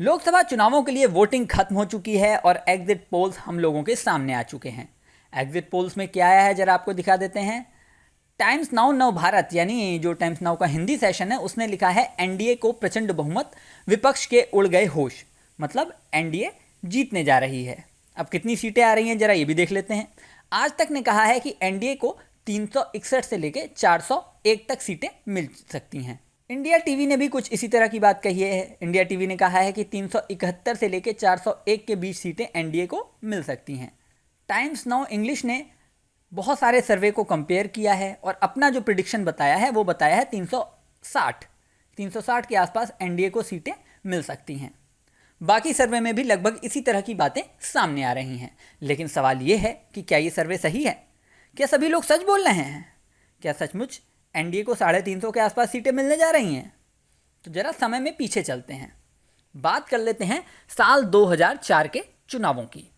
लोकसभा चुनावों के लिए वोटिंग खत्म हो चुकी है और एग्जिट पोल्स हम लोगों के सामने आ चुके हैं। एग्जिट पोल्स में क्या आया है जरा आपको दिखा देते हैं। टाइम्स नाउ नव भारत यानी जो टाइम्स नाउ का हिंदी सेशन है उसने लिखा है एनडीए को प्रचंड बहुमत, विपक्ष के उड़ गए होश। मतलब एनडीए जीतने जा रही है। अब कितनी सीटें आ रही हैं जरा ये भी देख लेते हैं। आज तक ने कहा है कि एनडीए को 361 से लेकर 401 तक सीटें मिल सकती हैं। इंडिया टीवी ने भी कुछ इसी तरह की बात कही है। इंडिया टीवी ने कहा है कि 371 से लेकर 401 के बीच सीटें एनडीए को मिल सकती हैं। टाइम्स नाउ इंग्लिश ने बहुत सारे सर्वे को कंपेयर किया है और अपना जो प्रिडिक्शन बताया है वो बताया है 360 के आसपास एनडीए को सीटें मिल सकती हैं। बाकी सर्वे में भी लगभग इसी तरह की बातें सामने आ रही हैं। लेकिन सवाल ये है कि क्या ये सर्वे सही है? क्या सभी लोग सच बोल रहे हैं? क्या सचमुच एनडीए को 350 के आसपास सीटें मिलने जा रही हैं? तो जरा समय में पीछे चलते हैं, बात कर लेते हैं साल 2004 के चुनावों की।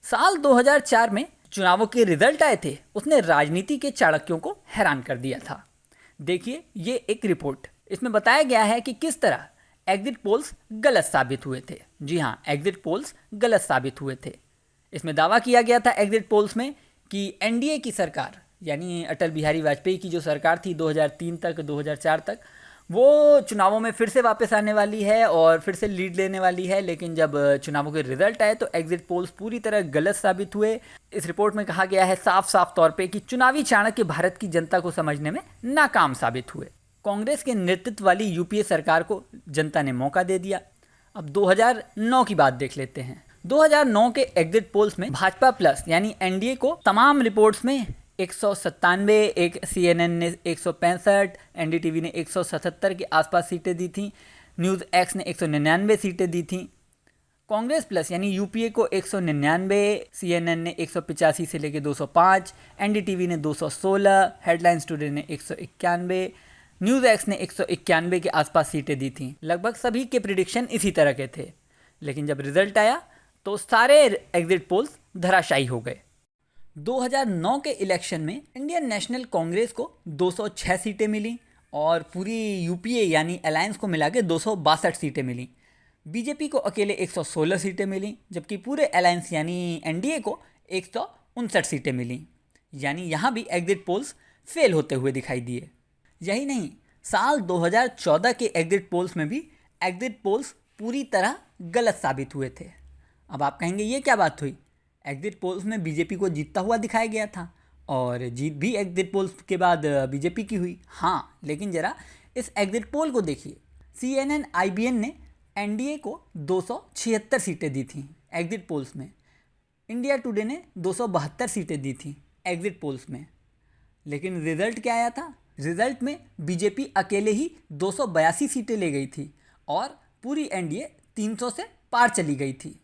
साल 2004 में चुनावों के रिजल्ट आए थे, उसने राजनीति के चाणक्यों को हैरान कर दिया था। देखिए ये एक रिपोर्ट, इसमें बताया गया है कि किस तरह एग्जिट पोल्स गलत साबित हुए थे। जी हाँ, एग्जिट पोल्स गलत साबित हुए थे। इसमें दावा किया गया था एग्जिट पोल्स में कि एनडीए की सरकार यानी अटल बिहारी वाजपेयी की जो सरकार थी 2003 तक 2004 तक, वो चुनावों में फिर से वापस आने वाली है और फिर से लीड लेने वाली है। लेकिन जब चुनावों के रिजल्ट आए तो एग्जिट पोल्स पूरी तरह गलत साबित हुए। इस रिपोर्ट में कहा गया है साफ साफ तौर पे कि चुनावी चाणक्य भारत की जनता को समझने में नाकाम साबित हुए। कांग्रेस के नेतृत्व वाली यूपीए सरकार को जनता ने मौका दे दिया। अब 2009 की बात देख लेते हैं। 2009 के एग्जिट पोल्स में भाजपा प्लस यानी एनडीए को तमाम रिपोर्ट्स में 197, एक सीएनएन ने 165, एनडीटीवी ने 177 के आसपास सीटें दी थी, न्यूज़ एक्स ने 199 सीटें दी थी। कांग्रेस प्लस यानी यूपीए को 199, सीएनएन ने 185 से लेकर 205, एनडीटीवी ने 216, हेडलाइंस टुडे ने 191, न्यूज़ एक्स ने 191 के आसपास सीटें दी थी। लगभग सभी के प्रिडिक्शन इसी तरह के थे। लेकिन जब रिजल्ट आया तो सारे एग्जिट पोल्स धराशायी हो गए। 2009 के इलेक्शन में इंडियन नेशनल कांग्रेस को 206 सीटें मिली और पूरी यूपीए यानी अलायंस को मिला के 262 सीटें मिली। बीजेपी को अकेले 116 सीटें मिली, जबकि पूरे अलायंस यानी एनडीए को 159 सीटें मिली। यानी यहाँ भी एग्जिट पोल्स फेल होते हुए दिखाई दिए। यही नहीं, साल 2014 के एग्जिट पोल्स में भी एग्जिट पोल्स पूरी तरह गलत साबित हुए थे। अब आप कहेंगे ये क्या बात हुई? एग्जिट पोल्स में बीजेपी को जीतता हुआ दिखाया गया था और जीत भी एग्जिट पोल्स के बाद बीजेपी की हुई। हाँ, लेकिन ज़रा इस एग्जिट पोल को देखिए। सीएनएन आईबीएन ने एनडीए को 276 सीटें दी थी एग्जिट पोल्स में। इंडिया टुडे ने 272 सीटें दी थी एग्जिट पोल्स में। लेकिन रिजल्ट क्या आया था? रिजल्ट में बीजेपी अकेले ही 282 सीटें ले गई थी और पूरी एनडीए 300 से पार चली गई थी।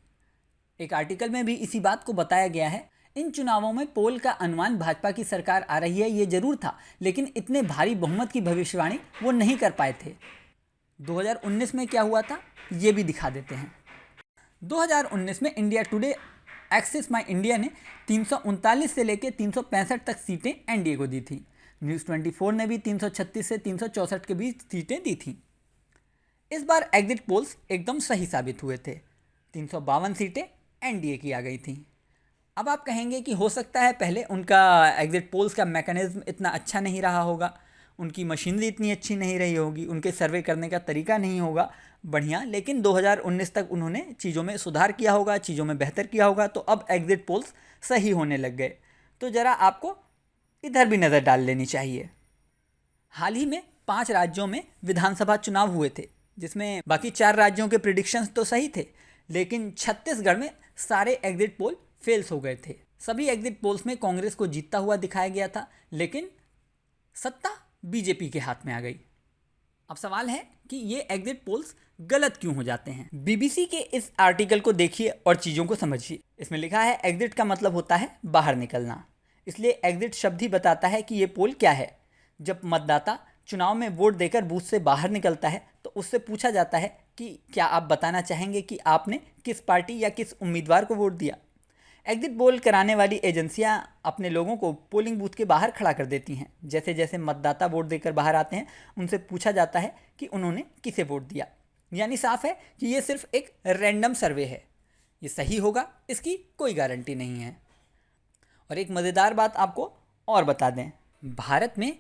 एक आर्टिकल में भी इसी बात को बताया गया है। इन चुनावों में पोल का अनुमान भाजपा की सरकार आ रही है ये जरूर था, लेकिन इतने भारी बहुमत की भविष्यवाणी वो नहीं कर पाए थे। 2019 में क्या हुआ था ये भी दिखा देते हैं। 2019 में इंडिया टुडे एक्सिस माई इंडिया ने 339 से लेकर 365 तक सीटें एनडीए को दी थी। न्यूज़ 24 ने भी 336 से 364 के बीच सीटें दी थी। इस बार एग्जिट पोल्स एकदम सही साबित हुए थे। 352 सीटें एनडीए की आ गई थी। अब आप कहेंगे कि हो सकता है पहले उनका एग्जिट पोल्स का मैकेनिज्म इतना अच्छा नहीं रहा होगा, उनकी मशीनरी इतनी अच्छी नहीं रही होगी, उनके सर्वे करने का तरीका नहीं होगा बढ़िया, लेकिन 2019 तक उन्होंने चीज़ों में सुधार किया होगा, चीज़ों में बेहतर किया होगा, तो अब एग्जिट पोल्स सही होने लग गए। तो ज़रा आपको इधर भी नज़र डाल लेनी चाहिए। हाल ही में 5 राज्यों में विधानसभा चुनाव हुए थे, जिसमें बाकी 4 राज्यों के प्रिडिक्शंस तो सही थे, लेकिन छत्तीसगढ़ में सारे एग्जिट पोल फेल्स हो गए थे। सभी एग्जिट पोल्स में कांग्रेस को जीतता हुआ दिखाया गया था, लेकिन सत्ता बीजेपी के हाथ में आ गई। अब सवाल है कि ये एग्जिट पोल्स गलत क्यों हो जाते हैं? बीबीसी के इस आर्टिकल को देखिए और चीज़ों को समझिए। इसमें लिखा है एग्जिट का मतलब होता है बाहर निकलना, इसलिए एग्जिट शब्द ही बताता है कि ये पोल क्या है। जब मतदाता चुनाव में वोट देकर बूथ से बाहर निकलता है तो उससे पूछा जाता है कि क्या आप बताना चाहेंगे कि आपने किस पार्टी या किस उम्मीदवार को वोट दिया। एग्जिट पोल कराने वाली एजेंसियां अपने लोगों को पोलिंग बूथ के बाहर खड़ा कर देती हैं। जैसे जैसे मतदाता वोट देकर बाहर आते हैं उनसे पूछा जाता है कि उन्होंने किसे वोट दिया। यानी साफ है कि ये सिर्फ एक रैंडम सर्वे है। ये सही होगा इसकी कोई गारंटी नहीं है। और एक मज़ेदार बात आपको और बता दें, भारत में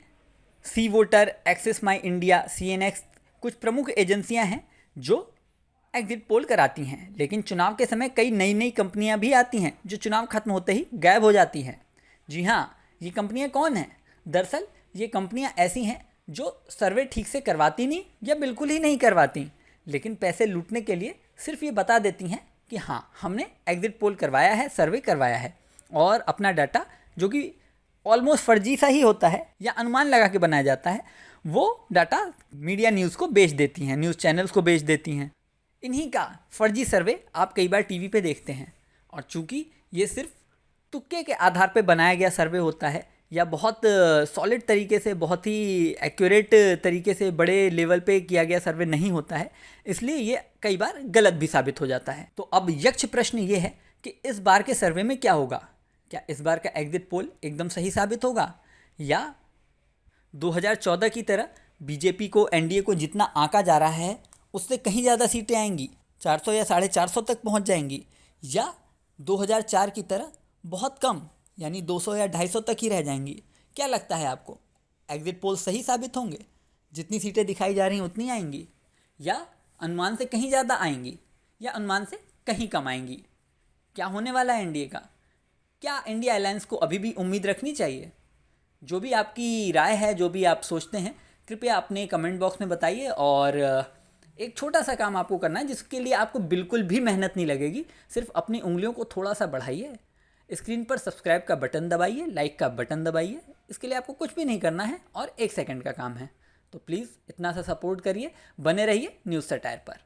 सी वोटर, एक्सेस माई इंडिया, CNX कुछ प्रमुख एजेंसियां हैं जो एग्जिट पोल कराती हैं, लेकिन चुनाव के समय कई नई नई कंपनियां भी आती हैं जो चुनाव खत्म होते ही गायब हो जाती हैं। जी हाँ, ये कंपनियां कौन हैं? दरअसल ये कंपनियां ऐसी हैं जो सर्वे ठीक से करवाती नहीं या बिल्कुल ही नहीं करवाती, लेकिन पैसे लूटने के लिए सिर्फ ये बता देती हैं कि हाँ हमने एग्जिट पोल करवाया है, सर्वे करवाया है, और अपना डाटा जो कि ऑलमोस्ट फर्जी सा ही होता है या अनुमान लगा के बनाया जाता है, वो डाटा मीडिया न्यूज़ को बेच देती हैं, न्यूज़ चैनल्स को बेच देती हैं। इन्हीं का फर्जी सर्वे आप कई बार टीवी पे देखते हैं, और चूंकि ये सिर्फ तुक्के के आधार पे बनाया गया सर्वे होता है या बहुत सॉलिड तरीके से, बहुत ही एक्यूरेट तरीके से बड़े लेवल पे किया गया सर्वे नहीं होता है, इसलिए ये कई बार गलत भी साबित हो जाता है। तो अब यक्ष प्रश्न ये है कि इस बार के सर्वे में क्या होगा? क्या इस बार का एग्जिट पोल एकदम सही साबित होगा, या 2014 की तरह बीजेपी को, एनडीए को जितना आंका जा रहा है उससे कहीं ज़्यादा सीटें आएंगी, 400 या 450 तक पहुंच जाएंगी, या 2004 की तरह बहुत कम यानी 200 या 250 तक ही रह जाएंगी? क्या लगता है आपको? एग्जिट पोल सही साबित होंगे, जितनी सीटें दिखाई जा रही हैं उतनी आएंगी, या अनुमान से कहीं ज़्यादा आएंगी, या अनुमान से कहीं कम आएंगी? क्या होने वाला है एनडीए का? क्या इंडिया अलायंस को अभी भी उम्मीद रखनी चाहिए? जो भी आपकी राय है, जो भी आप सोचते हैं, कृपया अपने कमेंट बॉक्स में बताइए। और एक छोटा सा काम आपको करना है जिसके लिए आपको बिल्कुल भी मेहनत नहीं लगेगी, सिर्फ अपनी उंगलियों को थोड़ा सा बढ़ाइए, स्क्रीन पर सब्सक्राइब का बटन दबाइए, लाइक का बटन दबाइए। इसके लिए आपको कुछ भी नहीं करना है और 1 सेकंड का काम है। तो प्लीज़ इतना सा सपोर्ट करिए, बने रहिए न्यूज़ सटायर पर।